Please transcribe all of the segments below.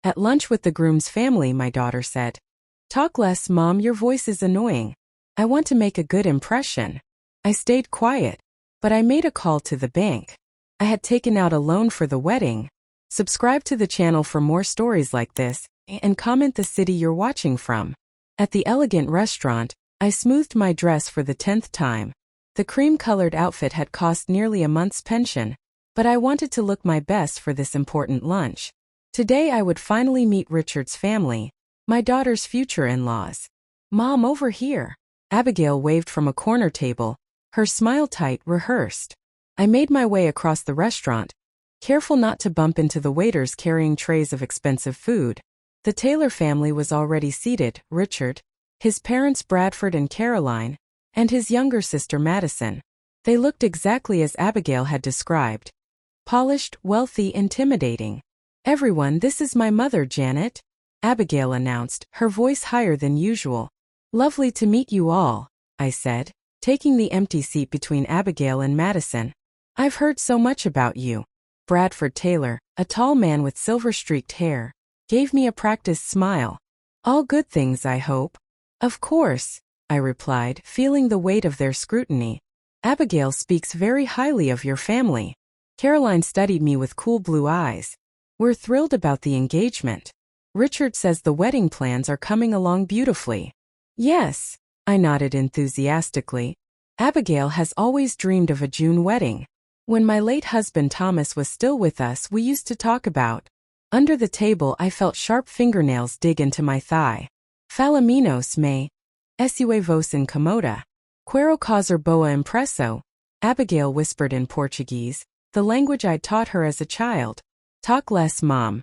At lunch with the groom's family, my daughter said. Talk less, Mom, your voice is annoying. I want to make a good impression. I stayed quiet, but I made a call to the bank. I had taken out a loan for the wedding. Subscribe to the channel for more stories like this, and comment the city you're watching from. At the elegant restaurant, I smoothed my dress for the 10th time. The cream-colored outfit had cost nearly a month's pension, but I wanted to look my best for this important lunch. Today I would finally meet Richard's family, my daughter's future in-laws. Mom, over here. Abigail waved from a corner table, her smile tight, rehearsed. I made my way across the restaurant, careful not to bump into the waiters carrying trays of expensive food. The Taylor family was already seated: Richard, his parents Bradford and Caroline, and his younger sister Madison. They looked exactly as Abigail had described. Polished, wealthy, intimidating. Everyone, this is my mother, Janet, Abigail announced, her voice higher than usual. Lovely to meet you all, I said, taking the empty seat between Abigail and Madison. I've heard so much about you. Bradford Taylor, a tall man with silver-streaked hair, gave me a practiced smile. All good things, I hope. Of course, I replied, feeling the weight of their scrutiny. Abigail speaks very highly of your family. Caroline studied me with cool blue eyes. We're thrilled about the engagement. Richard says the wedding plans are coming along beautifully. Yes, I nodded enthusiastically. Abigail has always dreamed of a June wedding. When my late husband Thomas was still with us, we used to talk about. Under the table, I felt sharp fingernails dig into my thigh. Falaminos me vos incomoda. Quero causar boa impresso, Abigail whispered in Portuguese, the language I'd taught her as a child. Talk less, Mom.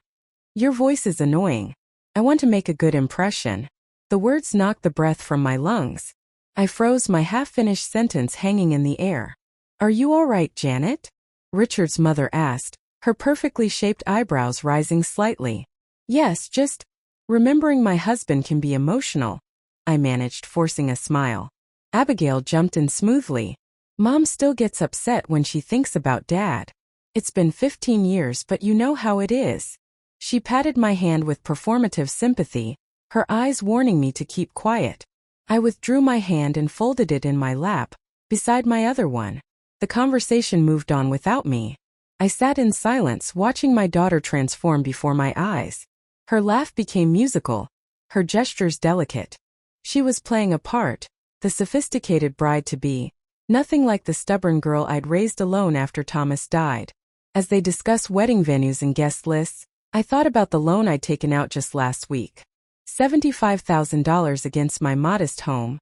Your voice is annoying. I want to make a good impression. The words knocked the breath from my lungs. I froze, my half-finished sentence hanging in the air. Are you all right, Janet? Richard's mother asked, her perfectly shaped eyebrows rising slightly. Yes, just remembering my husband can be emotional, I managed, forcing a smile. Abigail jumped in smoothly. Mom still gets upset when she thinks about Dad. It's been 15 years, but you know how it is. She patted my hand with performative sympathy, her eyes warning me to keep quiet. I withdrew my hand and folded it in my lap, beside my other one. The conversation moved on without me. I sat in silence, watching my daughter transform before my eyes. Her laugh became musical, her gestures delicate. She was playing a part, the sophisticated bride-to-be, nothing like the stubborn girl I'd raised alone after Thomas died. As they discussed wedding venues and guest lists, I thought about the loan I'd taken out just last week. $75,000 against my modest home.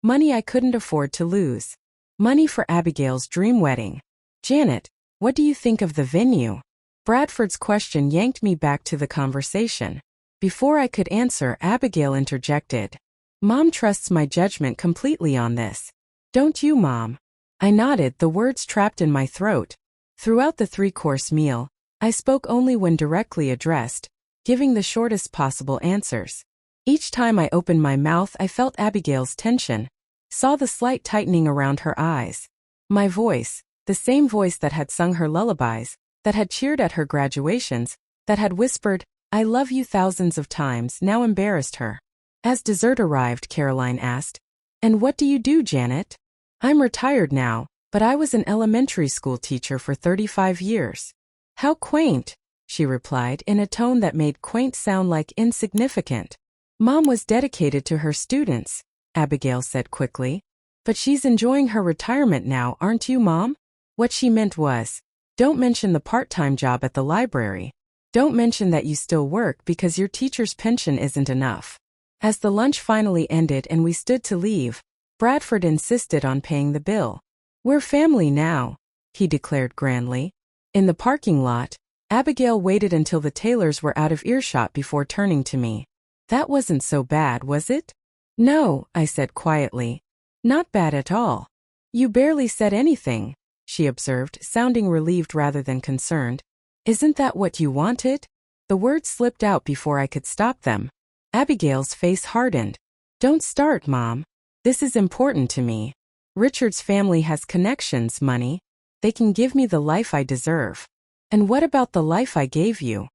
Money I couldn't afford to lose. Money for Abigail's dream wedding. Janet, what do you think of the venue? Bradford's question yanked me back to the conversation. Before I could answer, Abigail interjected. Mom trusts my judgment completely on this. Don't you, Mom? I nodded, the words trapped in my throat. Throughout the 3-course meal, I spoke only when directly addressed, giving the shortest possible answers. Each time I opened my mouth, I felt Abigail's tension, saw the slight tightening around her eyes. My voice, the same voice that had sung her lullabies, that had cheered at her graduations, that had whispered, I love you thousands of times, now embarrassed her. As dessert arrived, Caroline asked, And what do you do, Janet? I'm retired now, but I was an elementary school teacher for 35 years. How quaint, she replied in a tone that made quaint sound like insignificant. Mom was dedicated to her students, Abigail said quickly. But she's enjoying her retirement now, aren't you, Mom? What she meant was, don't mention the part-time job at the library. Don't mention that you still work because your teacher's pension isn't enough. As the lunch finally ended and we stood to leave, Bradford insisted on paying the bill. We're family now, he declared grandly. In the parking lot, Abigail waited until the Taylors were out of earshot before turning to me. That wasn't so bad, was it? No, I said quietly. Not bad at all. You barely said anything, she observed, sounding relieved rather than concerned. Isn't that what you wanted? The words slipped out before I could stop them. Abigail's face hardened. Don't start, Mom. This is important to me. Richard's family has connections, money. They can give me the life I deserve. And what about the life I gave you?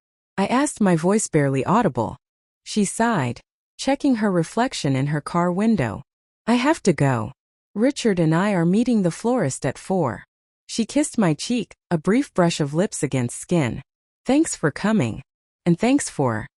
I asked, my voice barely audible. She sighed, checking her reflection in her car window. I have to go. Richard and I are meeting the florist at 4. She kissed my cheek, a brief brush of lips against skin. Thanks for coming. And thanks for,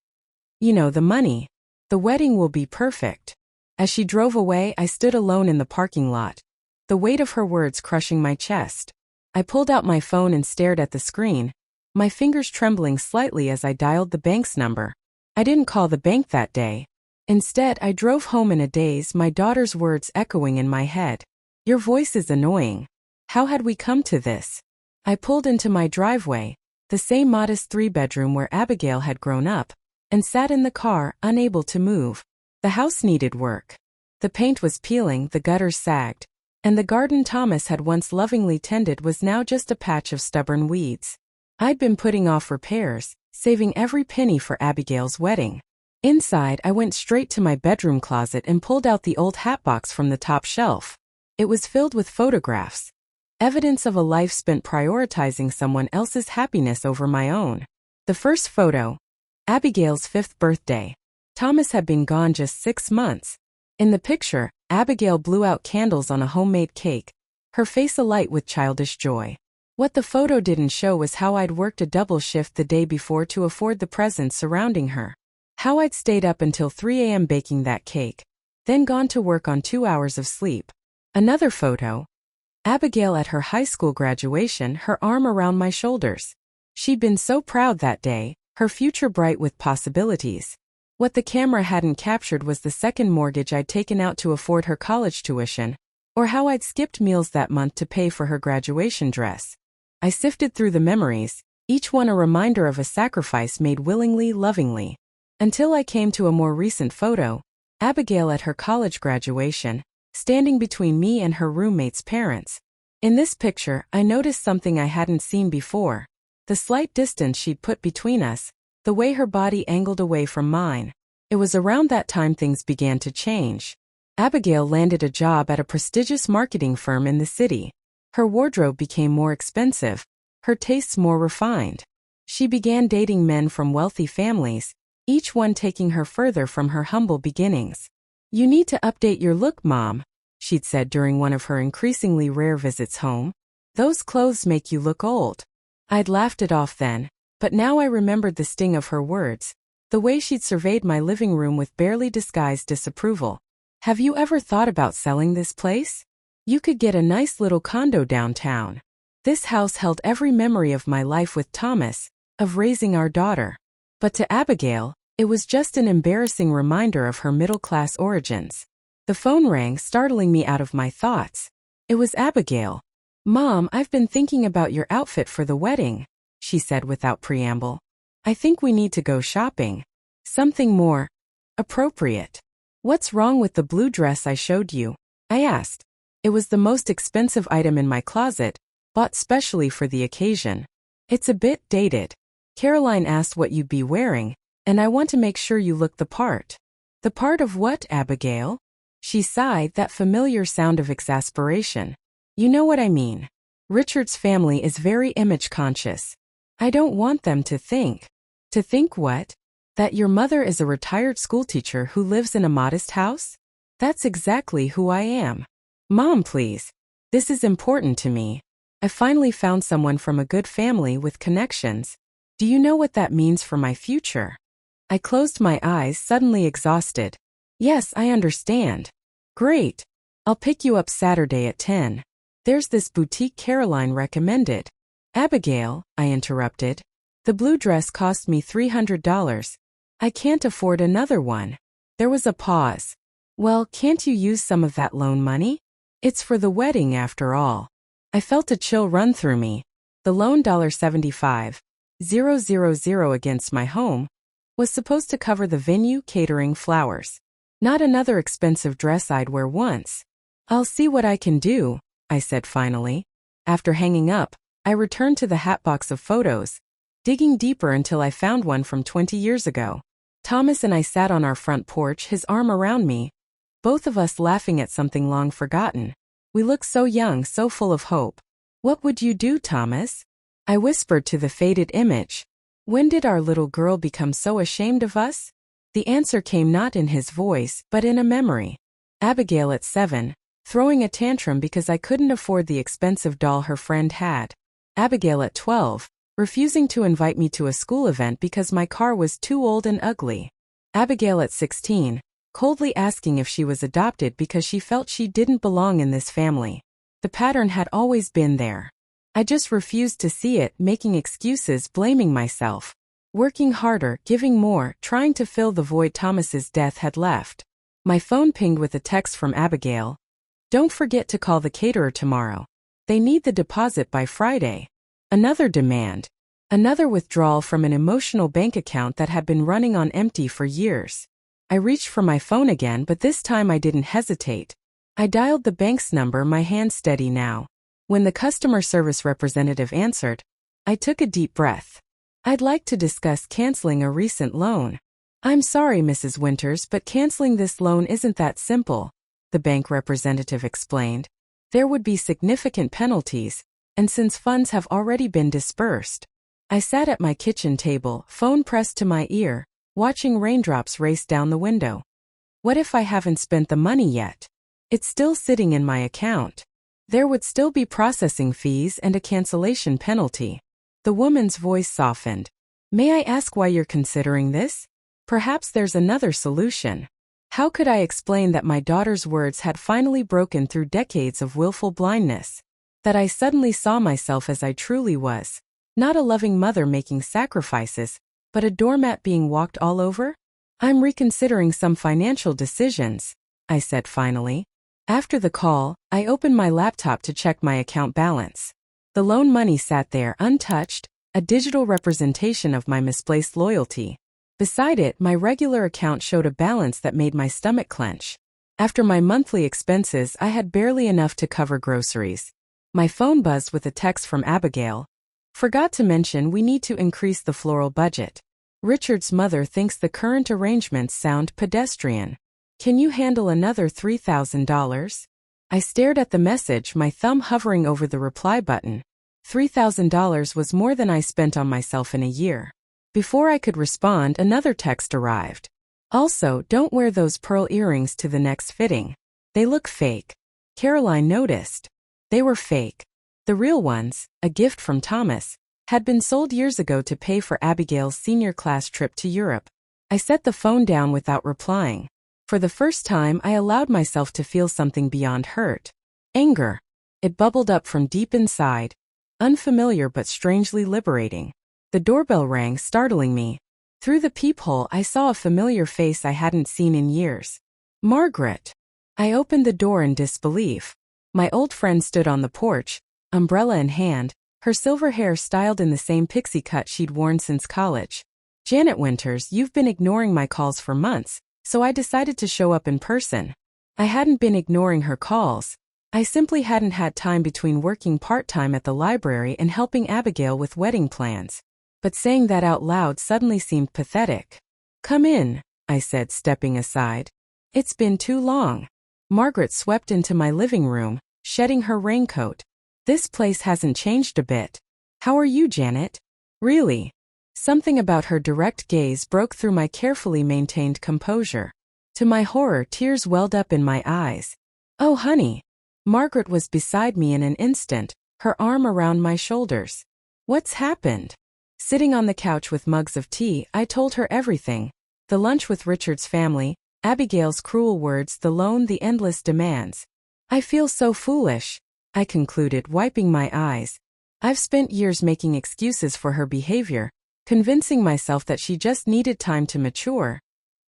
the money. The wedding will be perfect. As she drove away, I stood alone in the parking lot, the weight of her words crushing my chest. I pulled out my phone and stared at the screen, my fingers trembling slightly as I dialed the bank's number. I didn't call the bank that day. Instead, I drove home in a daze, my daughter's words echoing in my head. Your voice is annoying. How had we come to this? I pulled into my driveway, the same modest 3-bedroom where Abigail had grown up, and sat in the car, unable to move. The house needed work. The paint was peeling, the gutters sagged, and the garden Thomas had once lovingly tended was now just a patch of stubborn weeds. I'd been putting off repairs, saving every penny for Abigail's wedding. Inside, I went straight to my bedroom closet and pulled out the old hat box from the top shelf. It was filled with photographs. Evidence of a life spent prioritizing someone else's happiness over my own. The first photo, Abigail's 5th birthday. Thomas had been gone just 6 months. In the picture, Abigail blew out candles on a homemade cake, her face alight with childish joy. What the photo didn't show was how I'd worked a double shift the day before to afford the presents surrounding her. How I'd stayed up until 3 a.m. baking that cake, then gone to work on 2 hours of sleep. Another photo, Abigail at her high school graduation, her arm around my shoulders. She'd been so proud that day, her future bright with possibilities. What the camera hadn't captured was the second mortgage I'd taken out to afford her college tuition, or how I'd skipped meals that month to pay for her graduation dress. I sifted through the memories, each one a reminder of a sacrifice made willingly, lovingly. Until I came to a more recent photo, Abigail at her college graduation, standing between me and her roommate's parents. In this picture, I noticed something I hadn't seen before. The slight distance she'd put between us, the way her body angled away from mine. It was around that time things began to change. Abigail landed a job at a prestigious marketing firm in the city. Her wardrobe became more expensive, her tastes more refined. She began dating men from wealthy families, each one taking her further from her humble beginnings. You need to update your look, Mom, she'd said during one of her increasingly rare visits home. Those clothes make you look old. I'd laughed it off then, but now I remembered the sting of her words, the way she'd surveyed my living room with barely disguised disapproval. Have you ever thought about selling this place? You could get a nice little condo downtown. This house held every memory of my life with Thomas, of raising our daughter. But to Abigail, it was just an embarrassing reminder of her middle-class origins. The phone rang, startling me out of my thoughts. It was Abigail. Mom, I've been thinking about your outfit for the wedding, she said without preamble. I think we need to go shopping. Something more appropriate. What's wrong with the blue dress I showed you? I asked. It was the most expensive item in my closet, bought specially for the occasion. It's a bit dated. Caroline asked what you'd be wearing, and I want to make sure you look the part. The part of what, Abigail? She sighed, that familiar sound of exasperation. You know what I mean. Richard's family is very image-conscious. I don't want them to think. To think what? That your mother is a retired schoolteacher who lives in a modest house? That's exactly who I am. Mom, please. This is important to me. I finally found someone from a good family with connections. Do you know what that means for my future? I closed my eyes, suddenly exhausted. Yes, I understand. Great. I'll pick you up Saturday at 10. There's this boutique Caroline recommended. Abigail, I interrupted. The blue dress cost me $300. I can't afford another one. There was a pause. Well, can't you use some of that loan money? It's for the wedding after all. I felt a chill run through me. The loan $75,000 against my home was supposed to cover the venue, catering, flowers. Not another expensive dress I'd wear once. I'll see what I can do, I said finally. After hanging up, I returned to the hatbox of photos, digging deeper until I found one from 20 years ago. Thomas and I sat on our front porch, his arm around me, both of us laughing at something long forgotten. We looked so young, so full of hope. What would you do, Thomas? I whispered to the faded image. When did our little girl become so ashamed of us? The answer came not in his voice, but in a memory. Abigail at 7, throwing a tantrum because I couldn't afford the expensive doll her friend had. Abigail at 12, refusing to invite me to a school event because my car was too old and ugly. Abigail at 16, coldly asking if she was adopted because she felt she didn't belong in this family. The pattern had always been there. I just refused to see it, making excuses, blaming myself. Working harder, giving more, trying to fill the void Thomas's death had left. My phone pinged with a text from Abigail. Don't forget to call the caterer tomorrow. They need the deposit by Friday. Another demand. Another withdrawal from an emotional bank account that had been running on empty for years. I reached for my phone again, but this time I didn't hesitate. I dialed the bank's number, my hand steady now. When the customer service representative answered, I took a deep breath. I'd like to discuss canceling a recent loan. I'm sorry, Mrs. Winters, but canceling this loan isn't that simple, the bank representative explained. There would be significant penalties, and since funds have already been dispersed. I sat at my kitchen table, phone pressed to my ear, watching raindrops race down the window. What if I haven't spent the money yet? It's still sitting in my account. There would still be processing fees and a cancellation penalty. The woman's voice softened. May I ask why you're considering this? Perhaps there's another solution. How could I explain that my daughter's words had finally broken through decades of willful blindness? That I suddenly saw myself as I truly was. Not a loving mother making sacrifices, but a doormat being walked all over? I'm reconsidering some financial decisions, I said finally. After the call, I opened my laptop to check my account balance. The loan money sat there untouched, a digital representation of my misplaced loyalty. Beside it, my regular account showed a balance that made my stomach clench. After my monthly expenses, I had barely enough to cover groceries. My phone buzzed with a text from Abigail. Forgot to mention we need to increase the floral budget. Richard's mother thinks the current arrangements sound pedestrian. Can you handle another $3,000? I stared at the message, my thumb hovering over the reply button. $3,000 was more than I spent on myself in a year. Before I could respond, another text arrived. Also, don't wear those pearl earrings to the next fitting. They look fake. Caroline noticed. They were fake. The real ones, a gift from Thomas, had been sold years ago to pay for Abigail's senior class trip to Europe. I set the phone down without replying. For the first time, I allowed myself to feel something beyond hurt. Anger. It bubbled up from deep inside. Unfamiliar but strangely liberating. The doorbell rang, startling me. Through the peephole, I saw a familiar face I hadn't seen in years. Margaret. I opened the door in disbelief. My old friend stood on the porch, umbrella in hand, her silver hair styled in the same pixie cut she'd worn since college. Janet Winters, you've been ignoring my calls for months, so I decided to show up in person. I hadn't been ignoring her calls. I simply hadn't had time between working part-time at the library and helping Abigail with wedding plans. But saying that out loud suddenly seemed pathetic. Come in, I said, stepping aside. It's been too long. Margaret swept into my living room, shedding her raincoat. This place hasn't changed a bit. How are you, Janet? Really? Something about her direct gaze broke through my carefully maintained composure. To my horror, tears welled up in my eyes. Oh, honey. Margaret was beside me in an instant, her arm around my shoulders. What's happened? Sitting on the couch with mugs of tea, I told her everything. The lunch with Richard's family, Abigail's cruel words, the loan, the endless demands. I feel so foolish, I concluded, wiping my eyes. I've spent years making excuses for her behavior, convincing myself that she just needed time to mature,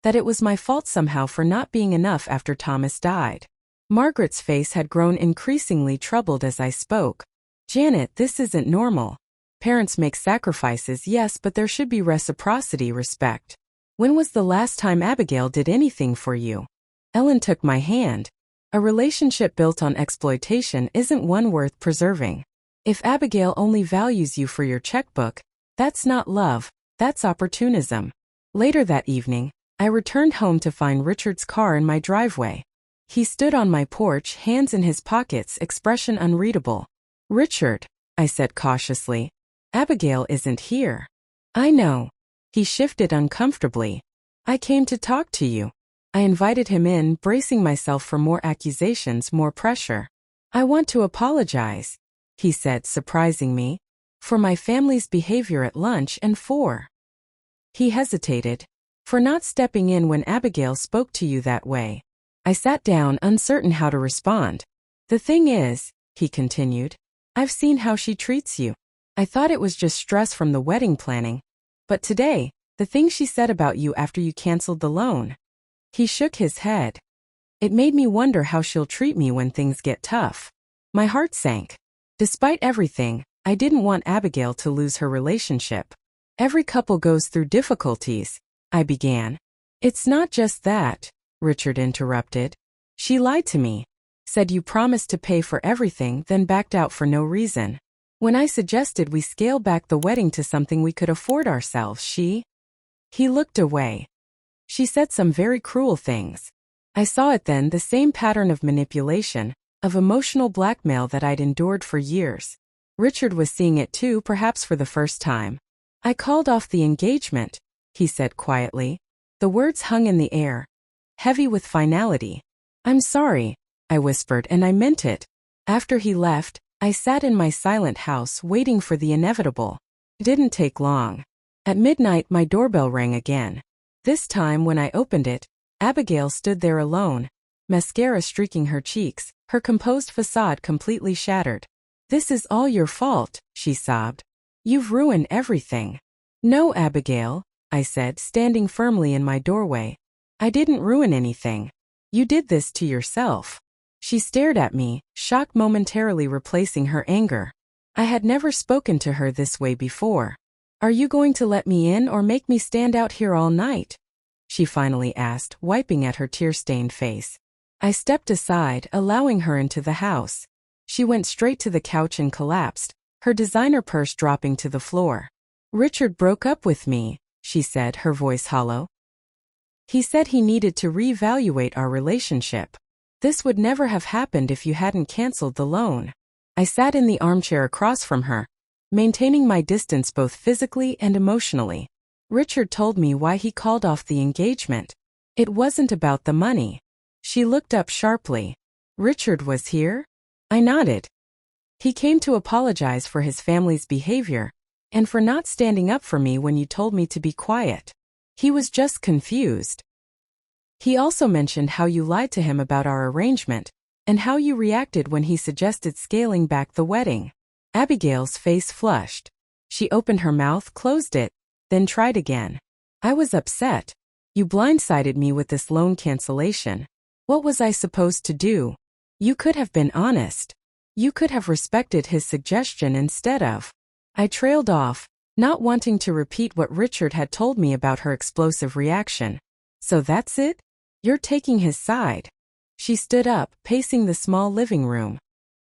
that it was my fault somehow for not being enough after Thomas died. Margaret's face had grown increasingly troubled as I spoke. Janet, this isn't normal. Parents make sacrifices, yes, but there should be reciprocity, respect. When was the last time Abigail did anything for you? Ellen took my hand. A relationship built on exploitation isn't one worth preserving. If Abigail only values you for your checkbook, that's not love, that's opportunism. Later that evening, I returned home to find Richard's car in my driveway. He stood on my porch, hands in his pockets, expression unreadable. Richard, I said cautiously, Abigail isn't here. I know. He shifted uncomfortably. I came to talk to you. I invited him in, bracing myself for more accusations, more pressure. I want to apologize, he said, surprising me, for my family's behavior at lunch and for... He hesitated. For not stepping in when Abigail spoke to you that way. I sat down, uncertain how to respond. The thing is, he continued, I've seen how she treats you. I thought it was just stress from the wedding planning. But today, the thing she said about you after you canceled the loan. He shook his head. It made me wonder how she'll treat me when things get tough. My heart sank. Despite everything, I didn't want Abigail to lose her relationship. Every couple goes through difficulties, I began. It's not just that, Richard interrupted. She lied to me. Said you promised to pay for everything, then backed out for no reason. When I suggested we scale back the wedding to something we could afford ourselves, He looked away. She said some very cruel things. I saw it then, the same pattern of manipulation, of emotional blackmail that I'd endured for years. Richard was seeing it too, perhaps for the first time. I called off the engagement, he said quietly. The words hung in the air, heavy with finality. I'm sorry, I whispered, and I meant it. After he left, I sat in my silent house waiting for the inevitable. It didn't take long. At midnight my doorbell rang again. This time when I opened it, Abigail stood there alone, mascara streaking her cheeks, her composed facade completely shattered. This is all your fault, she sobbed. You've ruined everything. No, Abigail, I said, standing firmly in my doorway. I didn't ruin anything. You did this to yourself. She stared at me, shock momentarily replacing her anger. I had never spoken to her this way before. Are you going to let me in or make me stand out here all night? She finally asked, wiping at her tear-stained face. I stepped aside, allowing her into the house. She went straight to the couch and collapsed, her designer purse dropping to the floor. Richard broke up with me, she said, her voice hollow. He said he needed to reevaluate our relationship. This would never have happened if you hadn't canceled the loan. I sat in the armchair across from her, maintaining my distance both physically and emotionally. Richard told me why he called off the engagement. It wasn't about the money. She looked up sharply. Richard was here? I nodded. He came to apologize for his family's behavior, and for not standing up for me when you told me to be quiet. He was just confused. He also mentioned how you lied to him about our arrangement, and how you reacted when he suggested scaling back the wedding. Abigail's face flushed. She opened her mouth, closed it, then tried again. I was upset. You blindsided me with this loan cancellation. What was I supposed to do? You could have been honest. You could have respected his suggestion instead of... I trailed off, not wanting to repeat what Richard had told me about her explosive reaction. So that's it? You're taking his side. She stood up, pacing the small living room.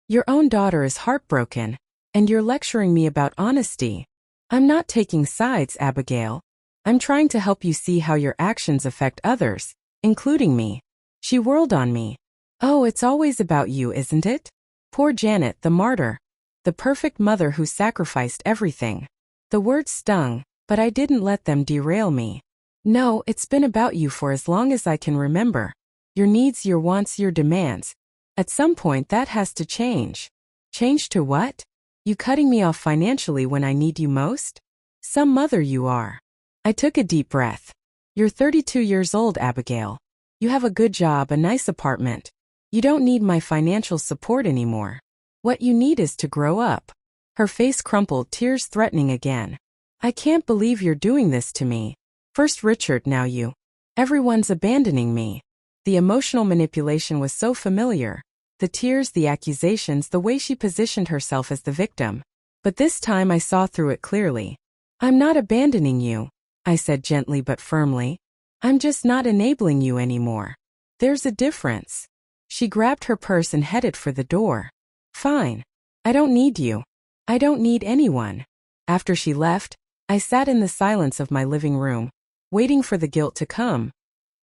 Your own daughter is heartbroken, and you're lecturing me about honesty. I'm not taking sides, Abigail. I'm trying to help you see how your actions affect others, including me. She whirled on me. Oh, it's always about you, isn't it? Poor Janet, the martyr. The perfect mother who sacrificed everything. The words stung, but I didn't let them derail me. No, it's been about you for as long as I can remember. Your needs, your wants, your demands. At some point that has to change. Change to what? You cutting me off financially when I need you most? Some mother you are. I took a deep breath. You're 32 years old, Abigail. You have a good job, a nice apartment. You don't need my financial support anymore. What you need is to grow up. Her face crumpled, tears threatening again. I can't believe you're doing this to me. First Richard, now you. Everyone's abandoning me. The emotional manipulation was so familiar. The tears, the accusations, the way she positioned herself as the victim. But this time I saw through it clearly. I'm not abandoning you, I said gently but firmly. I'm just not enabling you anymore. There's a difference. She grabbed her purse and headed for the door. Fine. I don't need you. I don't need anyone. After she left, I sat in the silence of my living room, waiting for the guilt to come.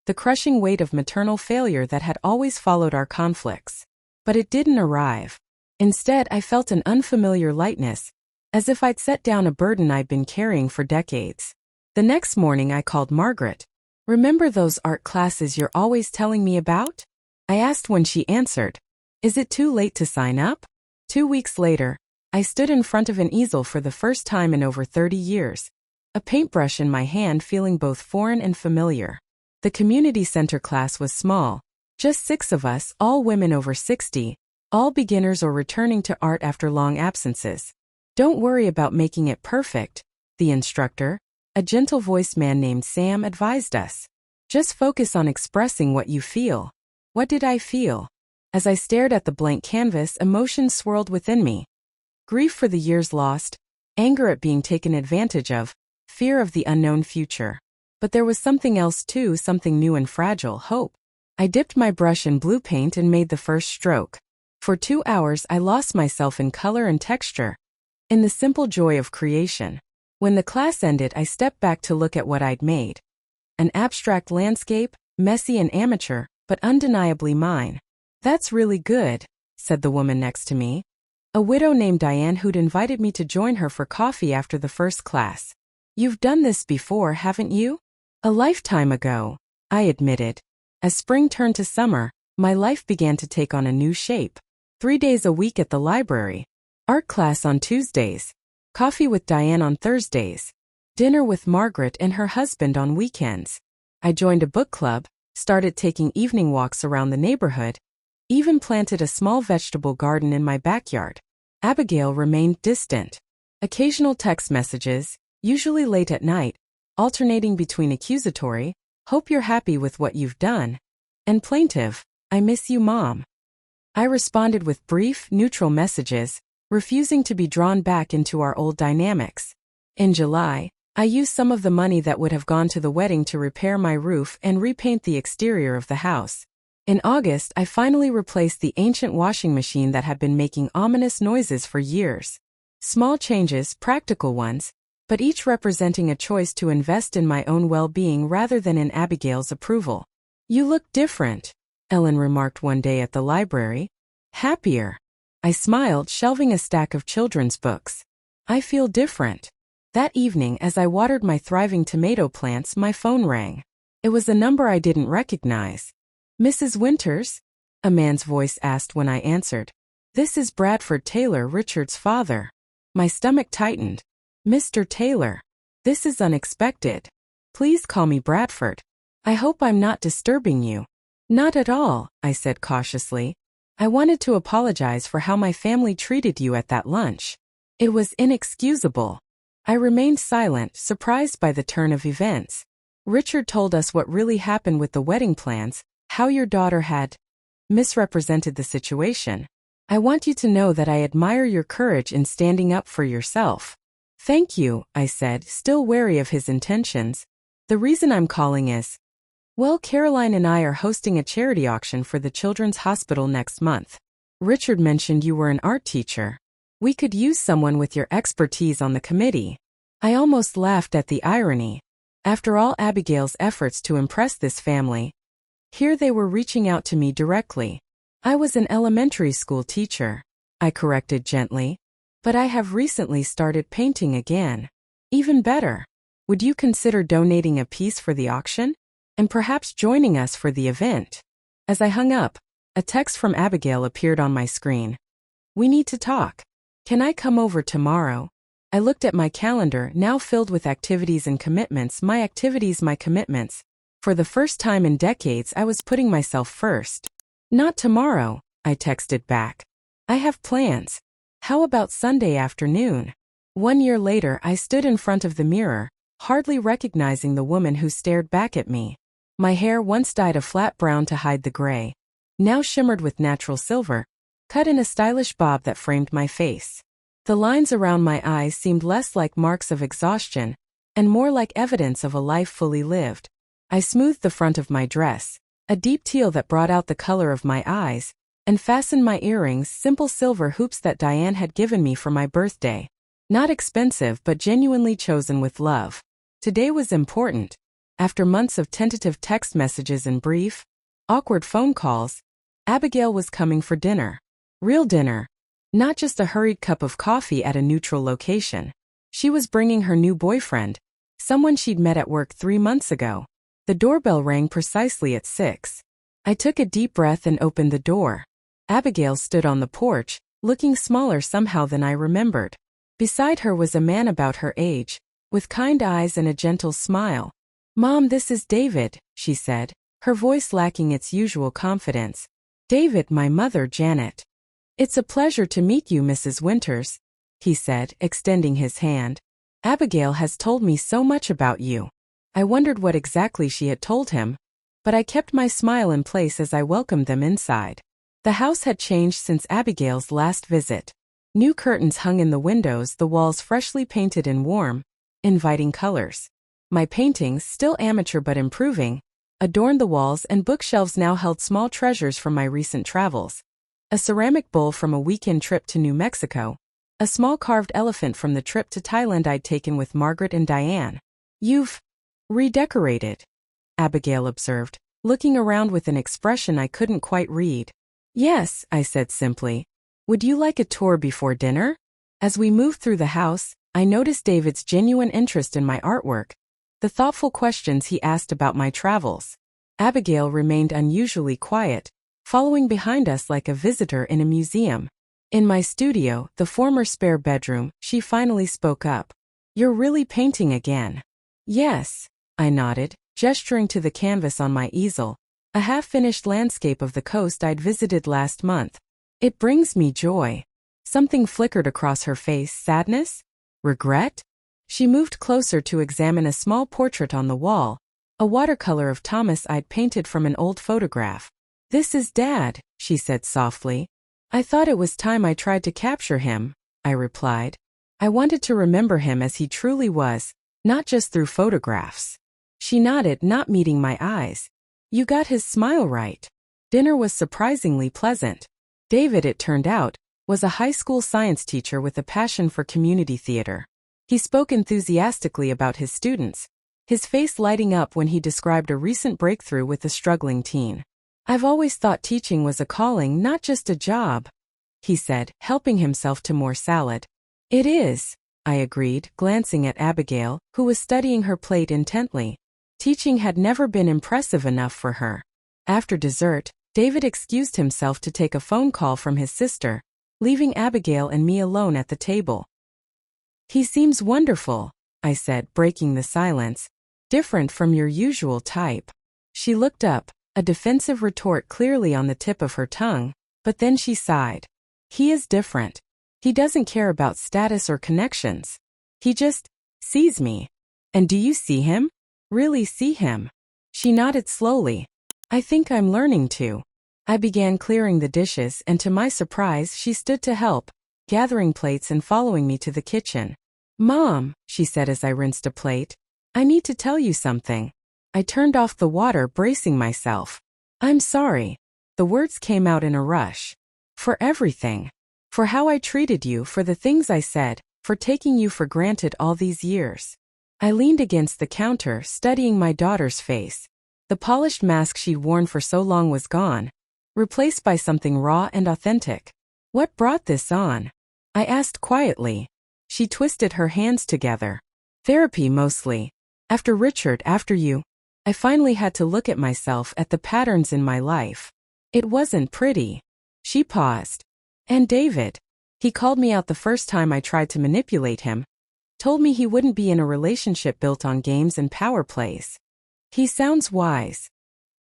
The crushing weight of maternal failure that had always followed our conflicts. But it didn't arrive. Instead, I felt an unfamiliar lightness, as if I'd set down a burden I'd been carrying for decades. The next morning I called Margaret. "Remember those art classes you're always telling me about?" I asked when she answered, "Is it too late to sign up?" 2 weeks later, I stood in front of an easel for the first time in over 30 years, a paintbrush in my hand, feeling both foreign and familiar. The community center class was small, just 6 of us, all women over 60, all beginners or returning to art after long absences. "Don't worry about making it perfect," the instructor, a gentle-voiced man named Sam, advised us. "Just focus on expressing what you feel." What did I feel? As I stared at the blank canvas, emotions swirled within me. Grief for the years lost, anger at being taken advantage of, fear of the unknown future. But there was something else too, something new and fragile: hope. I dipped my brush in blue paint and made the first stroke. For 2 hours I lost myself in color and texture, in the simple joy of creation. When the class ended, I stepped back to look at what I'd made. An abstract landscape, messy and amateur, but undeniably mine. "That's really good," said the woman next to me, a widow named Diane who'd invited me to join her for coffee after the first class. "You've done this before, haven't you?" "A lifetime ago," I admitted. As spring turned to summer, my life began to take on a new shape. 3 days a week at the library, art class on Tuesdays, coffee with Diane on Thursdays, dinner with Margaret and her husband on weekends. I joined a book club, started taking evening walks around the neighborhood, even planted a small vegetable garden in my backyard. Abigail remained distant. Occasional text messages, usually late at night, alternating between accusatory, "Hope you're happy with what you've done," and plaintive, "I miss you, Mom." I responded with brief, neutral messages, refusing to be drawn back into our old dynamics. In July, I used some of the money that would have gone to the wedding to repair my roof and repaint the exterior of the house. In August, I finally replaced the ancient washing machine that had been making ominous noises for years. Small changes, practical ones, but each representing a choice to invest in my own well-being rather than in Abigail's approval. "You look different," Ellen remarked one day at the library. "Happier." I smiled, shelving a stack of children's books. "I feel different." That evening, as I watered my thriving tomato plants, my phone rang. It was a number I didn't recognize. "Mrs. Winters?" a man's voice asked when I answered. "This is Bradford Taylor, Richard's father." My stomach tightened. "Mr. Taylor. This is unexpected. Please call me Bradford. I hope I'm not disturbing you." "Not at all," I said cautiously. "I wanted to apologize for how my family treated you at that lunch. It was inexcusable." I remained silent, surprised by the turn of events. "Richard told us what really happened with the wedding plans, how your daughter had misrepresented the situation. I want you to know that I admire your courage in standing up for yourself." "Thank you," I said, still wary of his intentions. "The reason I'm calling is, well, Caroline and I are hosting a charity auction for the Children's Hospital next month. Richard mentioned you were an art teacher. We could use someone with your expertise on the committee." I almost laughed at the irony. After all Abigail's efforts to impress this family, here they were reaching out to me directly. "I was an elementary school teacher," I corrected gently, "but I have recently started painting again." "Even better. Would you consider donating a piece for the auction? And perhaps joining us for the event?" As I hung up, a text from Abigail appeared on my screen. "We need to talk. Can I come over tomorrow?" I looked at my calendar, now filled with activities and commitments, my activities, my commitments. For the first time in decades, I was putting myself first. "Not tomorrow," I texted back. "I have plans. How about Sunday afternoon?" 1 year later, I stood in front of the mirror, hardly recognizing the woman who stared back at me. My hair, once dyed a flat brown to hide the gray, now shimmered with natural silver, cut in a stylish bob that framed my face. The lines around my eyes seemed less like marks of exhaustion and more like evidence of a life fully lived. I smoothed the front of my dress, a deep teal that brought out the color of my eyes, and fastened my earrings, simple silver hoops that Diane had given me for my birthday. Not expensive, but genuinely chosen with love. Today was important. After months of tentative text messages and brief, awkward phone calls, Abigail was coming for dinner. Real dinner. Not just a hurried cup of coffee at a neutral location. She was bringing her new boyfriend, someone she'd met at work 3 months ago. The doorbell rang precisely at 6. I took a deep breath and opened the door. Abigail stood on the porch, looking smaller somehow than I remembered. Beside her was a man about her age, with kind eyes and a gentle smile. "Mom, this is David," she said, her voice lacking its usual confidence. "David, my mother, Janet." "It's a pleasure to meet you, Mrs. Winters," he said, extending his hand. "Abigail has told me so much about you." I wondered what exactly she had told him, but I kept my smile in place as I welcomed them inside. The house had changed since Abigail's last visit. New curtains hung in the windows, the walls freshly painted in warm, inviting colors. My paintings, still amateur but improving, adorned the walls, and bookshelves now held small treasures from my recent travels. A ceramic bowl from a weekend trip to New Mexico, a small carved elephant from the trip to Thailand I'd taken with Margaret and Diane. "You've redecorated," Abigail observed, looking around with an expression I couldn't quite read. "Yes," I said simply. "Would you like a tour before dinner?" As we moved through the house, I noticed David's genuine interest in my artwork, the thoughtful questions he asked about my travels. Abigail remained unusually quiet, following behind us like a visitor in a museum. In my studio, the former spare bedroom, she finally spoke up. "You're really painting again?" "Yes," I nodded, gesturing to the canvas on my easel, a half-finished landscape of the coast I'd visited last month. "It brings me joy." Something flickered across her face. Sadness? Regret? She moved closer to examine a small portrait on the wall, a watercolor of Thomas I'd painted from an old photograph. "This is Dad," she said softly. "I thought it was time I tried to capture him," I replied. "I wanted to remember him as he truly was, not just through photographs." She nodded, not meeting my eyes. "You got his smile right." Dinner was surprisingly pleasant. David, it turned out, was a high school science teacher with a passion for community theater. He spoke enthusiastically about his students, his face lighting up when he described a recent breakthrough with a struggling teen. "I've always thought teaching was a calling, not just a job," he said, helping himself to more salad. "It is," I agreed, glancing at Abigail, who was studying her plate intently. Teaching had never been impressive enough for her. After dessert, David excused himself to take a phone call from his sister, leaving Abigail and me alone at the table. "He seems wonderful," I said, breaking the silence. "Different from your usual type." She looked up, a defensive retort clearly on the tip of her tongue, but then she sighed. "He is different. He doesn't care about status or connections. He just sees me." "And do you see him? Really see him?" She nodded slowly. "I think I'm learning to." I began clearing the dishes, and to my surprise, she stood to help, gathering plates and following me to the kitchen. "Mom," she said as I rinsed a plate, "I need to tell you something." I turned off the water, bracing myself. "I'm sorry." The words came out in a rush. "For everything. For how I treated you, for the things I said, for taking you for granted all these years." I leaned against the counter, studying my daughter's face. The polished mask she'd worn for so long was gone, replaced by something raw and authentic. "What brought this on?" I asked quietly. She twisted her hands together. "Therapy mostly. After Richard, after you. I finally had to look at myself, at the patterns in my life. It wasn't pretty." She paused. "And David. He called me out the first time I tried to manipulate him. Told me he wouldn't be in a relationship built on games and power plays." "He sounds wise."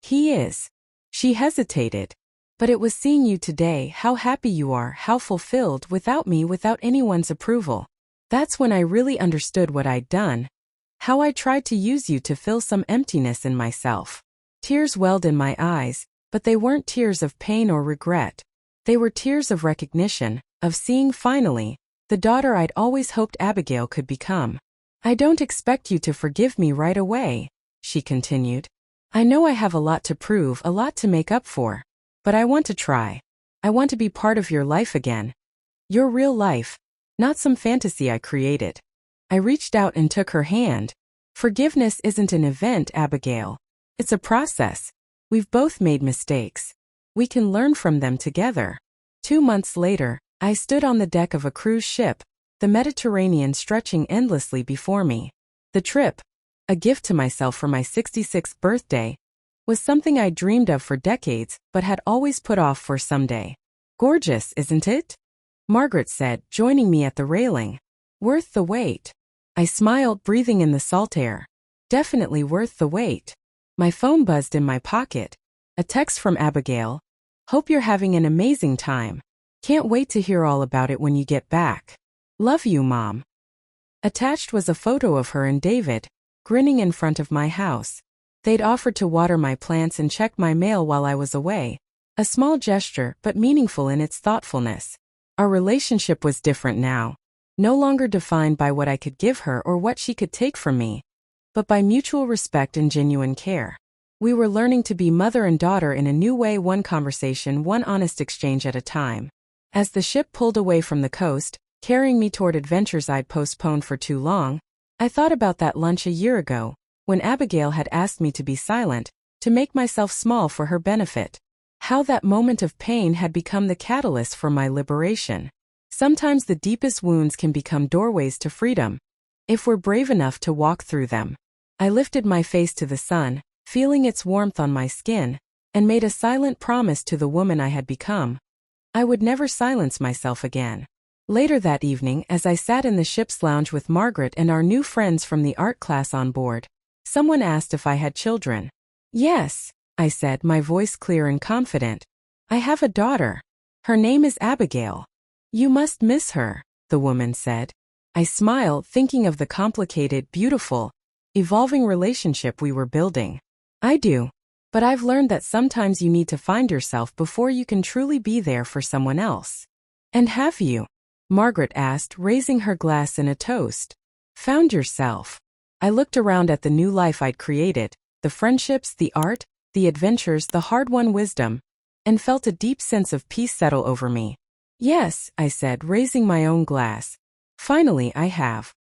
"He is." She hesitated. "But it was seeing you today, how happy you are, how fulfilled, without me, without anyone's approval. That's when I really understood what I'd done. How I tried to use you to fill some emptiness in myself." Tears welled in my eyes, but they weren't tears of pain or regret. They were tears of recognition, of seeing finally the daughter I'd always hoped Abigail could become. "I don't expect you to forgive me right away," she continued. "I know I have a lot to prove, a lot to make up for. But I want to try. I want to be part of your life again. Your real life, not some fantasy I created." I reached out and took her hand. "Forgiveness isn't an event, Abigail. It's a process. We've both made mistakes. We can learn from them together." 2 months later, I stood on the deck of a cruise ship, the Mediterranean stretching endlessly before me. The trip, a gift to myself for my 66th birthday, was something I dreamed of for decades but had always put off for someday. Gorgeous, isn't it? Margaret said, joining me at the railing. Worth the wait. I smiled, breathing in the salt air. Definitely worth the wait. My phone buzzed in my pocket. A text from Abigail. Hope you're having an amazing time. Can't wait to hear all about it when you get back. Love you, Mom. Attached was a photo of her and David, grinning in front of my house. They'd offered to water my plants and check my mail while I was away. A small gesture, but meaningful in its thoughtfulness. Our relationship was different now. No longer defined by what I could give her or what she could take from me, but by mutual respect and genuine care. We were learning to be mother and daughter in a new way, one conversation, one honest exchange at a time. As the ship pulled away from the coast, carrying me toward adventures I'd postponed for too long, I thought about that lunch a year ago, when Abigail had asked me to be silent, to make myself small for her benefit. How that moment of pain had become the catalyst for my liberation. Sometimes the deepest wounds can become doorways to freedom, if we're brave enough to walk through them. I lifted my face to the sun, feeling its warmth on my skin, and made a silent promise to the woman I had become. I would never silence myself again. Later that evening, as I sat in the ship's lounge with Margaret and our new friends from the art class on board, someone asked if I had children. Yes, I said, my voice clear and confident. I have a daughter. Her name is Abigail. You must miss her, the woman said. I smiled, thinking of the complicated, beautiful, evolving relationship we were building. I do, but I've learned that sometimes you need to find yourself before you can truly be there for someone else. And have you? Margaret asked, raising her glass in a toast. Found yourself. I looked around at the new life I'd created, the friendships, the art, the adventures, the hard-won wisdom, and felt a deep sense of peace settle over me. Yes, I said, raising my own glass. Finally, I have.